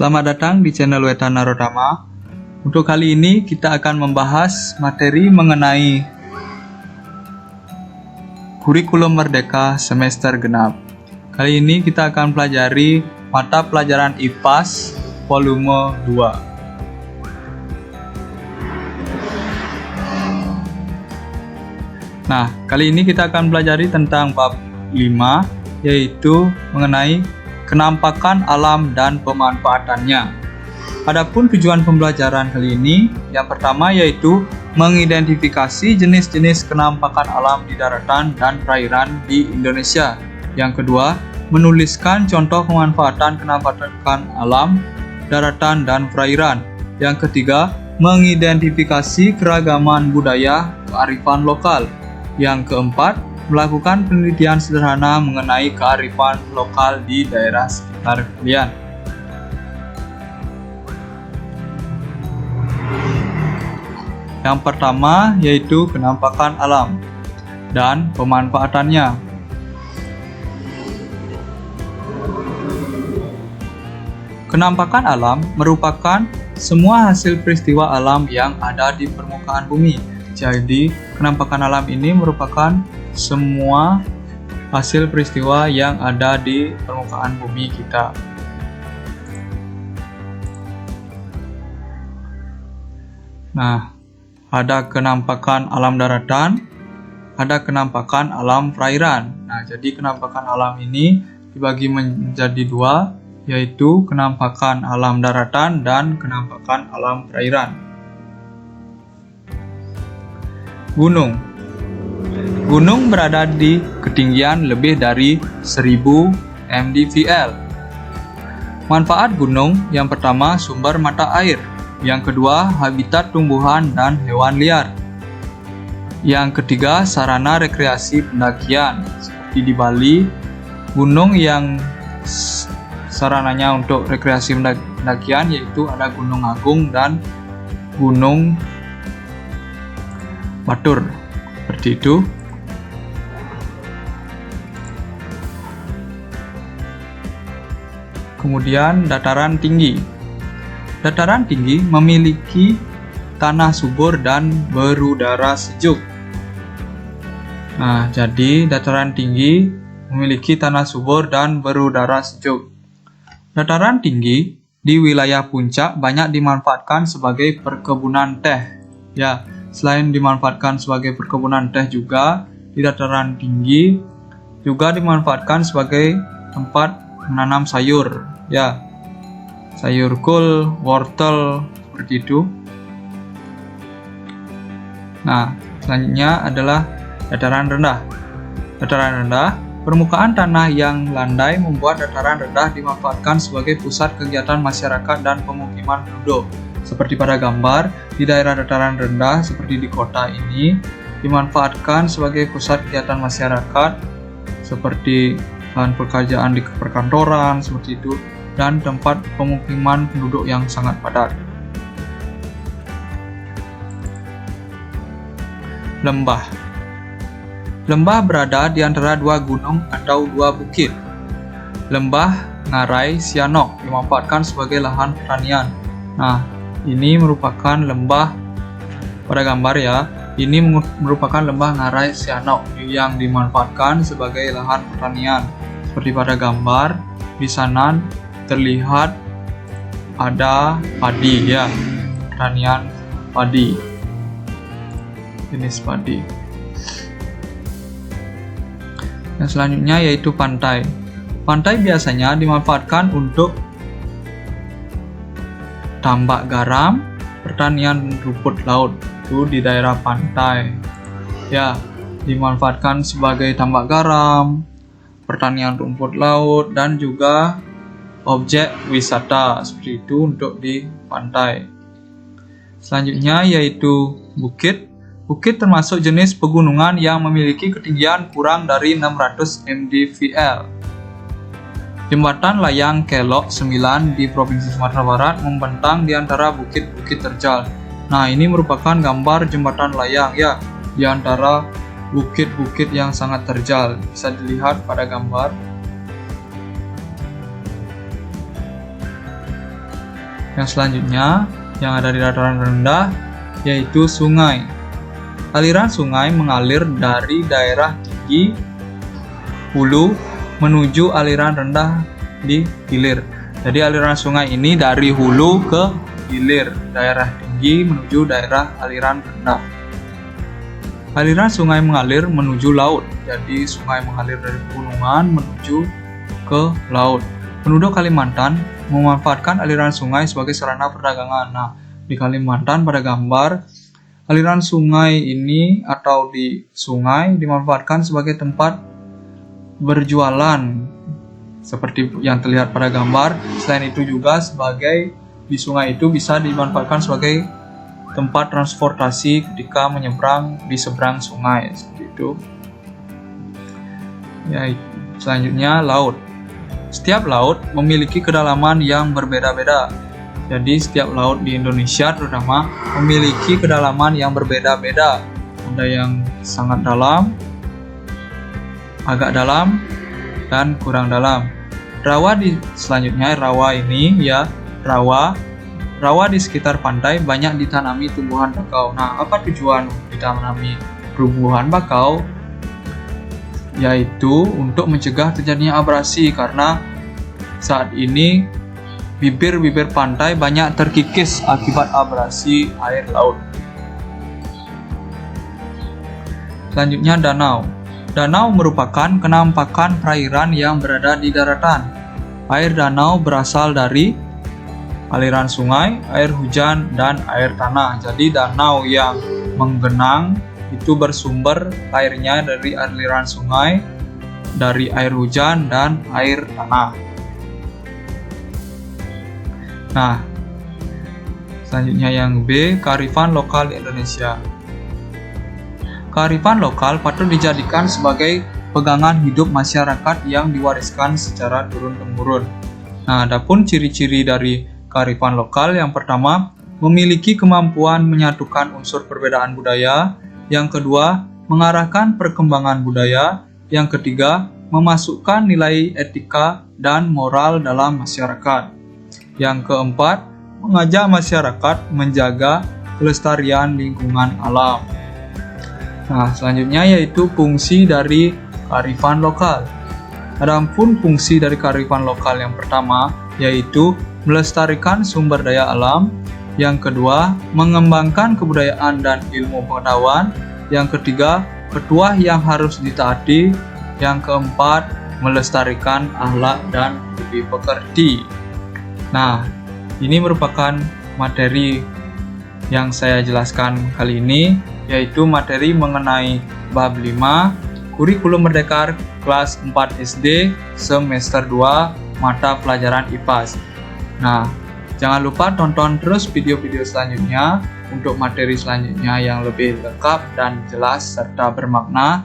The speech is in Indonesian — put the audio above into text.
Selamat datang di channel Wetan Narotama. Untuk kali ini kita akan membahas materi mengenai kurikulum merdeka semester genap. Kali ini kita akan pelajari mata pelajaran IPAS volume 2. Nah, kali ini kita akan pelajari tentang bab 5, yaitu mengenai kenampakan alam dan pemanfaatannya. Adapun tujuan pembelajaran kali ini, yang pertama yaitu mengidentifikasi jenis-jenis kenampakan alam di daratan dan perairan di Indonesia. Yang kedua, menuliskan contoh pemanfaatan kenampakan alam, daratan dan perairan. Yang ketiga, mengidentifikasi keragaman budaya kearifan lokal. Yang keempat, melakukan penelitian sederhana mengenai kearifan lokal di daerah sekitar kalian. Yang pertama yaitu kenampakan alam dan pemanfaatannya. Kenampakan alam merupakan semua hasil peristiwa alam yang ada di permukaan bumi. Jadi, kenampakan alam ini merupakan semua hasil peristiwa yang ada di permukaan bumi kita. Nah, ada kenampakan alam daratan, ada kenampakan alam perairan. Nah, jadi kenampakan alam ini dibagi menjadi dua, yaitu kenampakan alam daratan dan kenampakan alam perairan. Gunung berada di ketinggian lebih dari 1000 mdpl. Manfaat gunung yang pertama sumber mata air, yang kedua habitat tumbuhan dan hewan liar, yang ketiga sarana rekreasi pendakian. Seperti di Bali, gunung yang sarananya untuk rekreasi pendakian yaitu ada Gunung Agung dan Gunung Batur. Seperti itu. Kemudian dataran tinggi. Dataran tinggi memiliki tanah subur dan berudara sejuk. Nah, jadi dataran tinggi memiliki tanah subur dan berudara sejuk. Dataran tinggi di wilayah puncak banyak dimanfaatkan sebagai perkebunan teh. Ya, selain dimanfaatkan sebagai perkebunan teh juga di dataran tinggi juga dimanfaatkan sebagai tempat menanam sayur, ya, sayur kol, wortel, seperti itu. Nah, selanjutnya adalah dataran rendah. Dataran rendah, permukaan tanah yang landai membuat dataran rendah dimanfaatkan sebagai pusat kegiatan masyarakat dan pemukiman penduduk. Seperti pada gambar, di daerah dataran rendah seperti di kota ini dimanfaatkan sebagai pusat kegiatan masyarakat seperti lahan pekerjaan di perkantoran, seperti itu, dan tempat pemukiman penduduk yang sangat padat. Lembah. Lembah berada di antara dua gunung atau dua bukit. Lembah Ngarai Sianok dimanfaatkan sebagai lahan pertanian. Nah, ini merupakan lembah pada gambar ya. Ini merupakan lembah Ngarai Sianok yang dimanfaatkan sebagai lahan pertanian. Seperti pada gambar, di sana terlihat ada padi ya, pertanian padi, jenis padi. Yang selanjutnya yaitu pantai. Pantai biasanya dimanfaatkan untuk tambak garam, pertanian rumput laut. Itu di daerah pantai. Ya, dimanfaatkan sebagai tambak garam, pertanian rumput laut, dan juga objek wisata seperti itu untuk di pantai. Selanjutnya yaitu bukit. Bukit termasuk jenis pegunungan yang memiliki ketinggian kurang dari 600 mdpl. Jembatan layang Kelok 9 di Provinsi Sumatera Barat membentang di antara bukit-bukit terjal. Nah, ini merupakan gambar jembatan layang ya, di antara bukit-bukit yang sangat terjal. Bisa dilihat pada gambar. Yang selanjutnya, yang ada di dataran rendah, yaitu sungai. Aliran sungai mengalir dari daerah tinggi hulu menuju aliran rendah di hilir. Jadi aliran sungai ini dari hulu ke hilir, daerah tinggi menuju daerah aliran rendah. Aliran sungai mengalir menuju laut. Jadi sungai mengalir dari pegunungan menuju ke laut. Penduduk Kalimantan memanfaatkan aliran sungai sebagai sarana perdagangan. Nah, di Kalimantan pada gambar, aliran sungai ini atau di sungai dimanfaatkan sebagai tempat berjualan seperti yang terlihat pada gambar. Selain itu juga di sungai itu bisa dimanfaatkan sebagai tempat transportasi ketika menyeberang di seberang sungai seperti itu. Ya, selanjutnya laut. Setiap laut memiliki kedalaman yang berbeda-beda. Jadi setiap laut di Indonesia terutama memiliki kedalaman yang berbeda-beda. Ada yang sangat dalam, agak dalam, dan kurang dalam. Selanjutnya rawa ini ya, rawa di sekitar pantai banyak ditanami tumbuhan bakau. Nah, apa tujuan ditanami tumbuhan bakau? Yaitu untuk mencegah terjadinya abrasi, karena saat ini bibir-bibir pantai banyak terkikis akibat abrasi air laut. Selanjutnya danau. Danau merupakan kenampakan perairan yang berada di daratan. Air danau berasal dari aliran sungai, air hujan, dan air tanah. Jadi danau yang menggenang itu bersumber airnya dari aliran sungai, dari air hujan, dan air tanah. Nah, selanjutnya yang B, kearifan lokal di Indonesia. Kearifan lokal patut dijadikan sebagai pegangan hidup masyarakat yang diwariskan secara turun-temurun. Nah, adapun ciri-ciri dari kearifan lokal, yang pertama, memiliki kemampuan menyatukan unsur perbedaan budaya. Yang kedua, mengarahkan perkembangan budaya. Yang ketiga, memasukkan nilai etika dan moral dalam masyarakat. Yang keempat, mengajak masyarakat menjaga kelestarian lingkungan alam. Nah, selanjutnya yaitu fungsi dari kearifan lokal. Adapun fungsi dari kearifan lokal yang pertama yaitu melestarikan sumber daya alam. Yang kedua, mengembangkan kebudayaan dan ilmu pengetahuan. Yang ketiga, petuah yang harus ditaati. Yang keempat, melestarikan akhlak dan budi pekerti. Nah, ini merupakan materi yang saya jelaskan kali ini, yaitu materi mengenai bab 5, kurikulum merdeka kelas 4 SD semester 2 mata pelajaran IPAS. Nah, jangan lupa tonton terus video-video selanjutnya untuk materi selanjutnya yang lebih lengkap dan jelas serta bermakna.